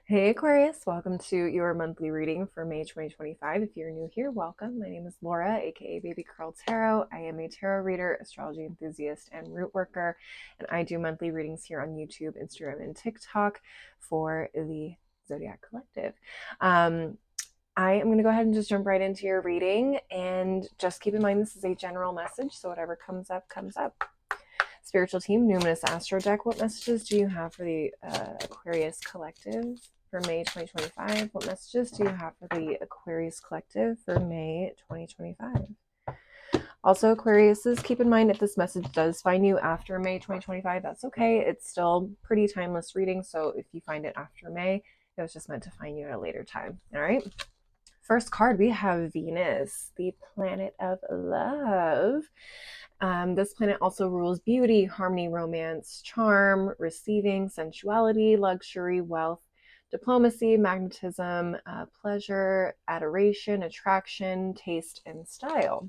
Hey Aquarius, welcome to your monthly reading for May 2025. If you're new here, welcome. My name is Laura, aka Baby Curl Tarot. I am a tarot reader, astrology enthusiast, and root worker, and I do monthly readings here on YouTube, Instagram, and TikTok for the Zodiac Collective. I am going to go ahead and just jump right into your reading, and just keep in mind this is a general message, so whatever comes up, comes up. Spiritual team, Numinous Astro Deck, what messages do you have for the Aquarius Collective for May 2025? What messages do you have for the Aquarius Collective for May 2025? Also, Aquariuses, keep in mind if this message does find you after May 2025, that's okay. It's still pretty timeless reading, so if you find it after May, it was just meant to find you at a later time. All right. First card, we have Venus, the planet of love. This planet also rules beauty, harmony, romance, charm, receiving, sensuality, luxury, wealth, diplomacy, magnetism, pleasure, adoration, attraction, taste, and style.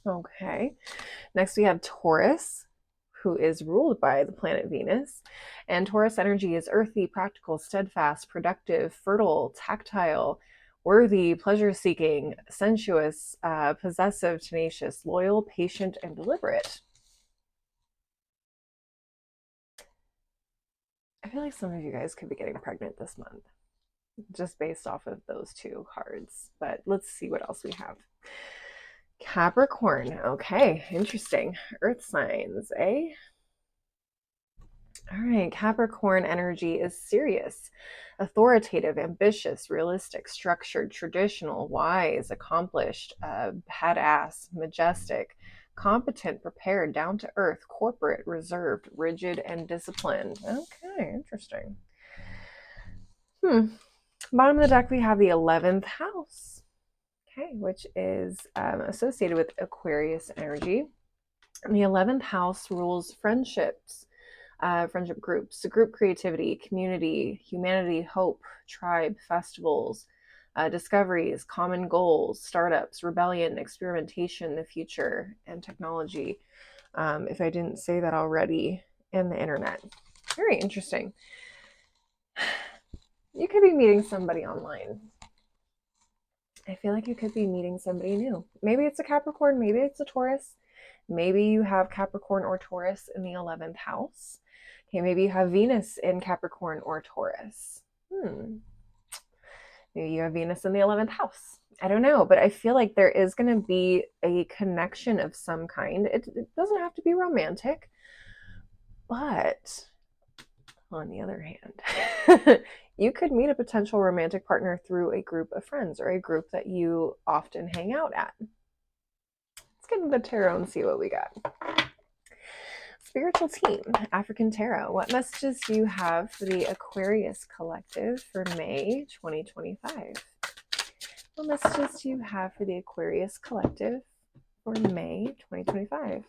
Okay. Next, we have Taurus, who is ruled by the planet Venus. And Taurus energy is earthy, practical, steadfast, productive, fertile, tactile, worthy, pleasure-seeking, sensuous, possessive, tenacious, loyal, patient, and deliberate. I feel like some of you guys could be getting pregnant this month, just based off of those two cards. But let's see what else we have. Capricorn. Okay, interesting. Earth signs, eh? All right, Capricorn energy is serious, authoritative, ambitious, realistic, structured, traditional, wise, accomplished, badass, majestic, competent, prepared, down to earth, corporate, reserved, rigid, and disciplined. Okay, interesting. Bottom of the deck, we have the 11th house, okay, which is associated with Aquarius energy. And the 11th house rules friendships, friendship groups, group creativity, community, humanity, hope, tribe, festivals, discoveries, common goals, startups, rebellion, experimentation, the future, and technology. If I didn't say that already, and the internet. Very interesting. You could be meeting somebody online. I feel like you could be meeting somebody new. Maybe it's a Capricorn, maybe it's a Taurus. Maybe you have Capricorn or Taurus in the 11th house. Okay, maybe you have Venus in Capricorn or Taurus. Maybe you have Venus in the 11th house. I don't know, but I feel like there is going to be a connection of some kind. It doesn't have to be romantic, but on the other hand, you could meet a potential romantic partner through a group of friends or a group that you often hang out at. Let's get into the tarot and see what we got. Spiritual team, African Tarot. What messages do you have for the Aquarius Collective for May 2025? What messages do you have for the Aquarius Collective for May 2025?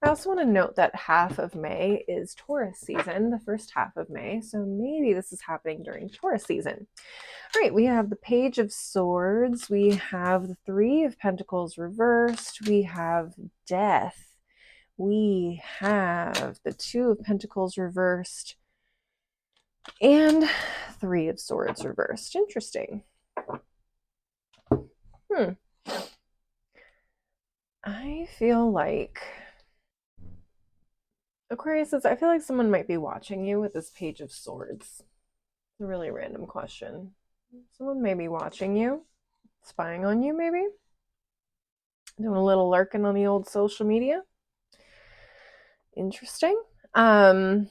I also want to note that half of May is Taurus season, the first half of May, so maybe this is happening during Taurus season. All right, we have the Page of Swords, we have the Three of Pentacles reversed, we have Death, we have the Two of Pentacles reversed, and Three of Swords reversed. Interesting. I feel like Aquarius says, I feel like someone might be watching you with this Page of Swords. It's a really random question. Someone may be watching you, spying on you, maybe. Doing a little lurking on the old social media. Interesting. For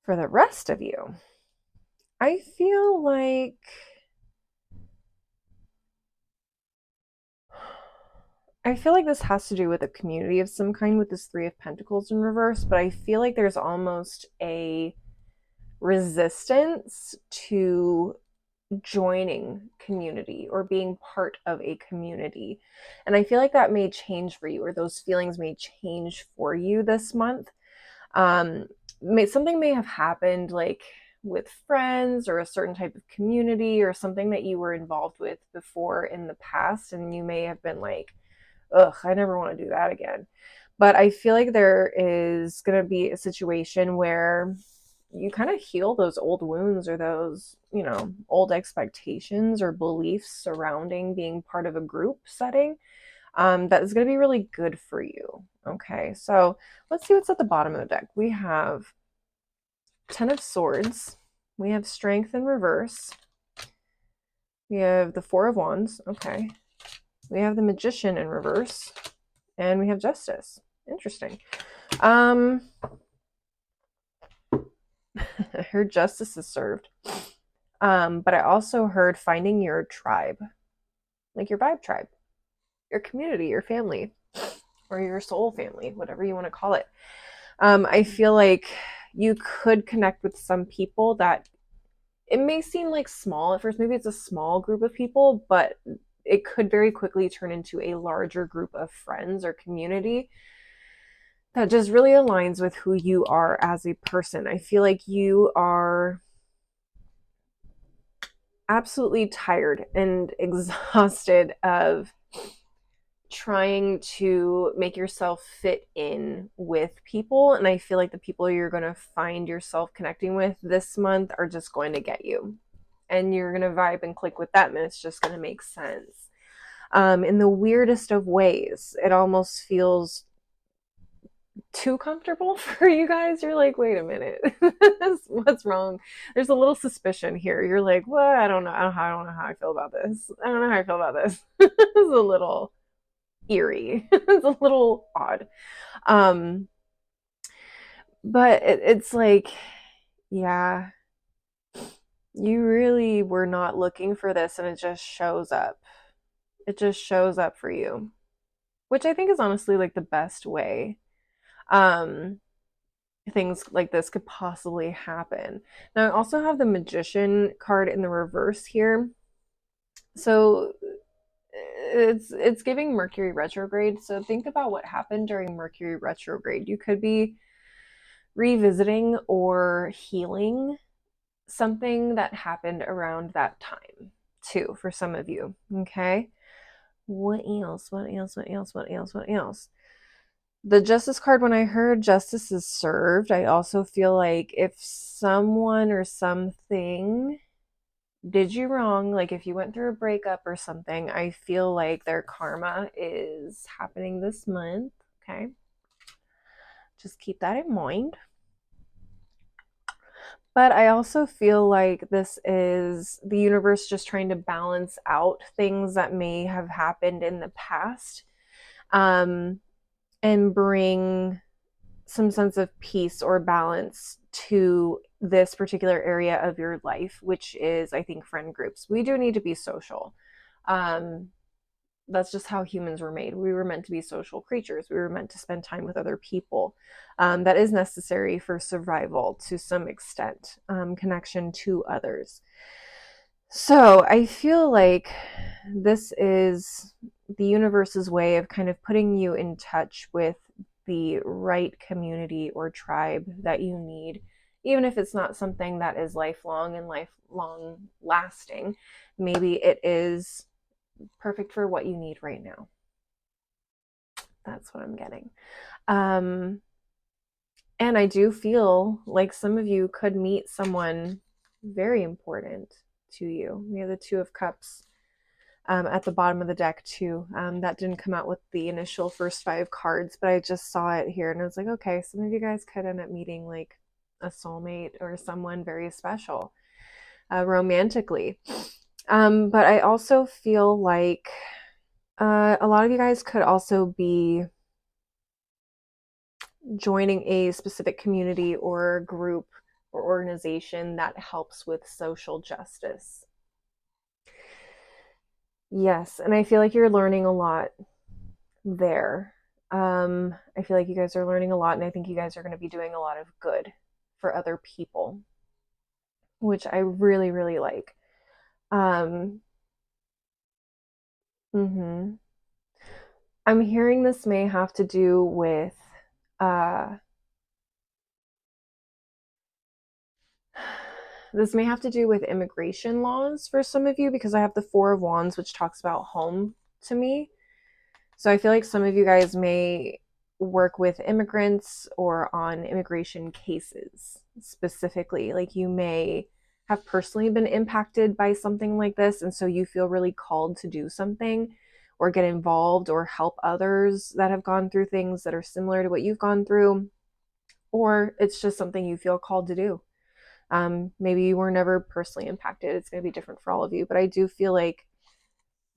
the rest of you, I feel like this has to do with a community of some kind with this Three of Pentacles in reverse, but I feel like there's almost a resistance to joining community or being part of a community. And I feel like that may change for you, or those feelings may change for you this month. Something may have happened like with friends or a certain type of community or something that you were involved with before in the past, and you may have been like, ugh, I never want to do that again. But I feel like there is going to be a situation where you kind of heal those old wounds or those, old expectations or beliefs surrounding being part of a group setting. That is going to be really good for you. Okay, so let's see what's at the bottom of the deck. We have Ten of Swords. We have Strength in reverse. We have the Four of Wands. Okay. We have the Magician in reverse. And we have Justice. Interesting. I heard justice is served. But I also heard finding your tribe, like your vibe tribe, your community, your family, or your soul family, whatever you want to call it. I feel like you could connect with some people that it may seem like small at first. Maybe it's a small group of people, but it could very quickly turn into a larger group of friends or community that just really aligns with who you are as a person. I feel like you are absolutely tired and exhausted of trying to make yourself fit in with people. And I feel like the people you're going to find yourself connecting with this month are just going to get you. And you're going to vibe and click with them, and it's just going to make sense. In the weirdest of ways, it almost feels too comfortable for you guys. You're like, wait a minute, what's wrong? There's a little suspicion here. You're like, well, I don't know how I feel about this. I don't know how I feel about this. It's a little eerie. It's a little odd. But it's like, yeah, you really were not looking for this, and it just shows up. It just shows up for you, which I think is honestly like the best way things like this could possibly happen. Now I also have the Magician card in the reverse here. So it's giving Mercury retrograde. So think about what happened during Mercury retrograde. You could be revisiting or healing something that happened around that time too, for some of you. Okay. What else? The Justice card, when I heard justice is served, I also feel like if someone or something did you wrong, like if you went through a breakup or something, I feel like their karma is happening this month. Okay. Just keep that in mind. But I also feel like this is the universe just trying to balance out things that may have happened in the past, and bring some sense of peace or balance to this particular area of your life, which is, I think, friend groups. We do need to be social. That's just how humans were made. We were meant to be social creatures. We were meant to spend time with other people. That is necessary for survival to some extent, connection to others. So I feel like this is the universe's way of kind of putting you in touch with the right community or tribe that you need, even if it's not something that is lifelong and lifelong lasting. Maybe it is perfect for what you need right now. That's what I'm getting. And I do feel like some of you could meet someone very important to you. We have the Two of Cups at the bottom of the deck too. That didn't come out with the initial first 5 cards, but I just saw it here and I was like, okay, some of you guys could end up meeting like a soulmate or someone very special romantically. But I also feel like a lot of you guys could also be joining a specific community or group or organization that helps with social justice. Yes, and I feel like you're learning a lot there. I feel like you guys are learning a lot, and I think you guys are going to be doing a lot of good for other people, which I really, really like. Mm-hmm. I'm hearing this may have to do with this may have to do with immigration laws for some of you, because I have the Four of Wands, which talks about home to me. So I feel like some of you guys may work with immigrants or on immigration cases. specifically. Like you may have personally been impacted by something like this, and so you feel really called to do something or get involved or help others that have gone through things that are similar to what you've gone through, or it's just something you feel called to do. Maybe you were never personally impacted. It's going to be different for all of you, but I do feel like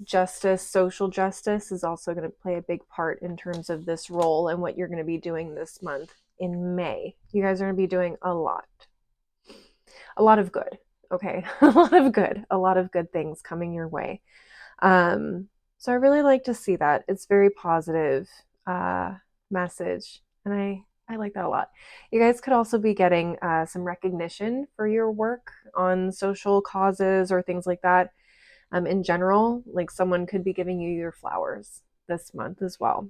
justice, social justice is also going to play a big part in terms of this role and what you're going to be doing this month in May. You guys are going to be doing a lot of good. Okay. A lot of good things coming your way. So I really like to see that. It's very positive message, and I like that a lot. You guys could also be getting some recognition for your work on social causes or things like that. In general, like someone could be giving you your flowers this month as well,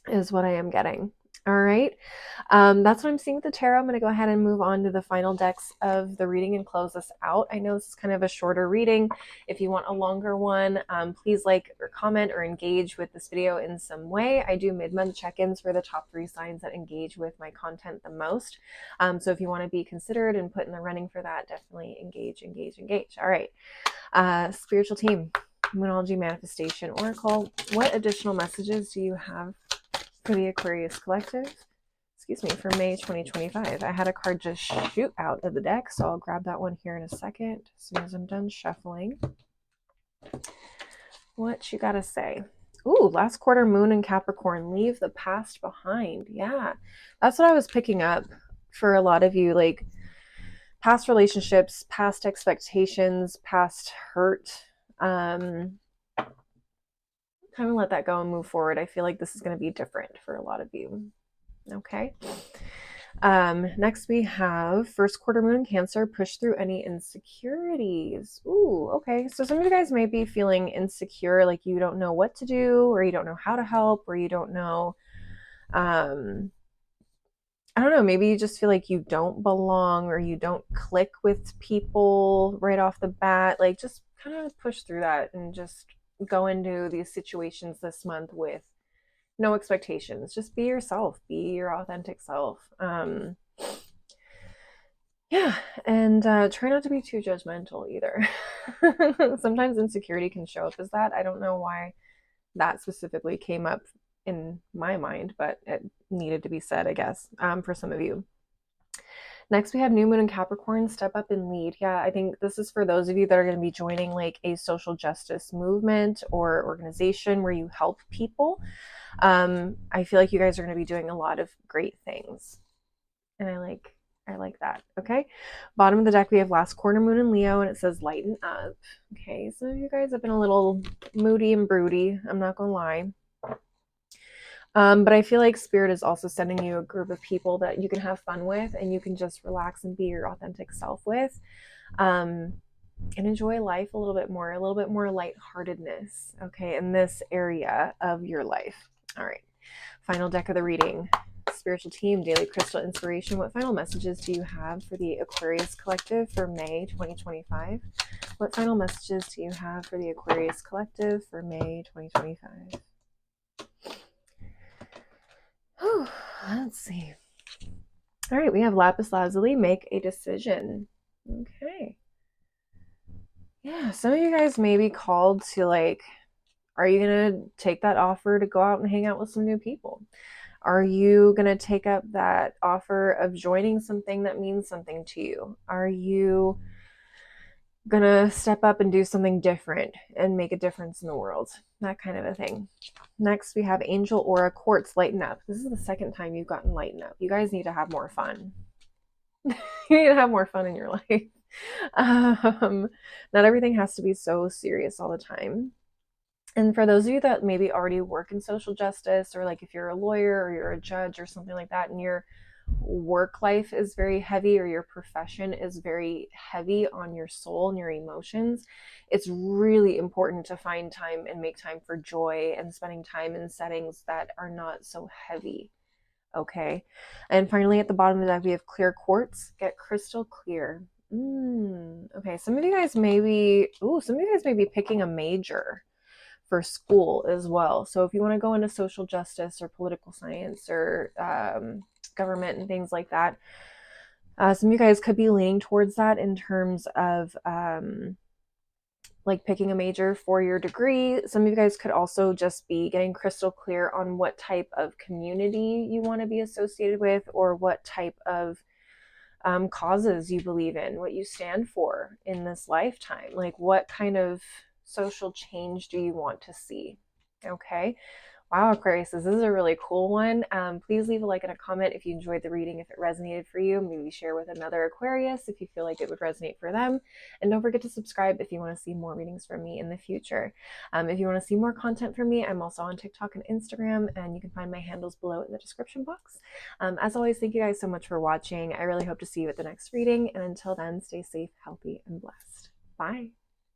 is what I am getting. All right. That's what I'm seeing with the tarot. I'm going to go ahead and move on to the final decks of the reading and close this out. I know this is kind of a shorter reading. If you want a longer one, please like or comment or engage with this video in some way. I do mid-month check-ins for the top 3 signs that engage with my content the most. So if you want to be considered and put in the running for that, definitely engage. All right. Spiritual team, Moonology Manifestation Oracle, what additional messages do you have for the Aquarius Collective? Excuse me, for May 2025. I had a card just shoot out of the deck, so I'll grab that one here in a second as soon as I'm done shuffling. What you gotta say? Ooh, last quarter moon in Capricorn, leave the past behind. Yeah, that's what I was picking up for a lot of you, like past relationships, past expectations, past hurt. Kind of let that go and move forward. I feel like this is going to be different for a lot of you. Okay. Next we have first quarter moon in Cancer, push through any insecurities. Ooh, okay. So some of you guys may be feeling insecure, like you don't know what to do, or you don't know how to help, or you don't know, I don't know, maybe you just feel like you don't belong or you don't click with people right off the bat. Like just kind of push through that and just go into these situations this month with no expectations. Just be yourself, be your authentic self. Yeah, and try not to be too judgmental either. Sometimes insecurity can show up as that. I don't know why that specifically came up in my mind, but it needed to be said, I guess, for some of you. Next, we have new moon in Capricorn, step up and lead. Yeah, I think this is for those of you that are going to be joining like a social justice movement or organization where you help people. I feel like you guys are going to be doing a lot of great things, and I like that. Okay, bottom of the deck we have last quarter moon in Leo, and it says lighten up. Okay, so you guys have been a little moody and broody, I'm not gonna lie. But I feel like Spirit is also sending you a group of people that you can have fun with and you can just relax and be your authentic self with, and enjoy life a little bit more lightheartedness, okay, in this area of your life. All right, final deck of the reading. Spiritual team, daily crystal inspiration. What final messages do you have for the Aquarius Collective for May 2025? What final messages do you have for the Aquarius Collective for May 2025? Whew, let's see. All right, we have lapis lazuli, make a decision. Okay. Yeah, some of you guys may be called to like, are you going to take that offer to go out and hang out with some new people? Are you going to take up that offer of joining something that means something to you? Are you going to step up and do something different and make a difference in the world? That kind of a thing. Next, we have Angel Aura Quartz, lighten up. This is the second time you've gotten lighten up. You guys need to have more fun. You need to have more fun in your life. Not everything has to be so serious all the time. And for those of you that maybe already work in social justice, or like if you're a lawyer or you're a judge or something like that, and your work life is very heavy or your profession is very heavy on your soul and your emotions, it's really important to find time and make time for joy and spending time in settings that are not so heavy. Okay. And finally, at the bottom of the deck, we have clear quartz. Get crystal clear. Okay. Some of you guys may be picking a major for school as well. So if you want to go into social justice or political science or government and things like that, Some of you guys could be leaning towards that in terms of like picking a major for your degree. Some of you guys could also just be getting crystal clear on what type of community you want to be associated with, or what type of causes you believe in, what you stand for in this lifetime. Like, what kind of social change do you want to see? Okay. Wow, Aquarius, this is a really cool one. Please leave a like and a comment if you enjoyed the reading, if it resonated for you. Maybe share with another Aquarius if you feel like it would resonate for them. And don't forget to subscribe if you want to see more readings from me in the future. If you want to see more content from me, I'm also on TikTok and Instagram, and you can find my handles below in the description box. As always, thank you guys so much for watching. I really hope to see you at the next reading. And until then, stay safe, healthy, and blessed. Bye.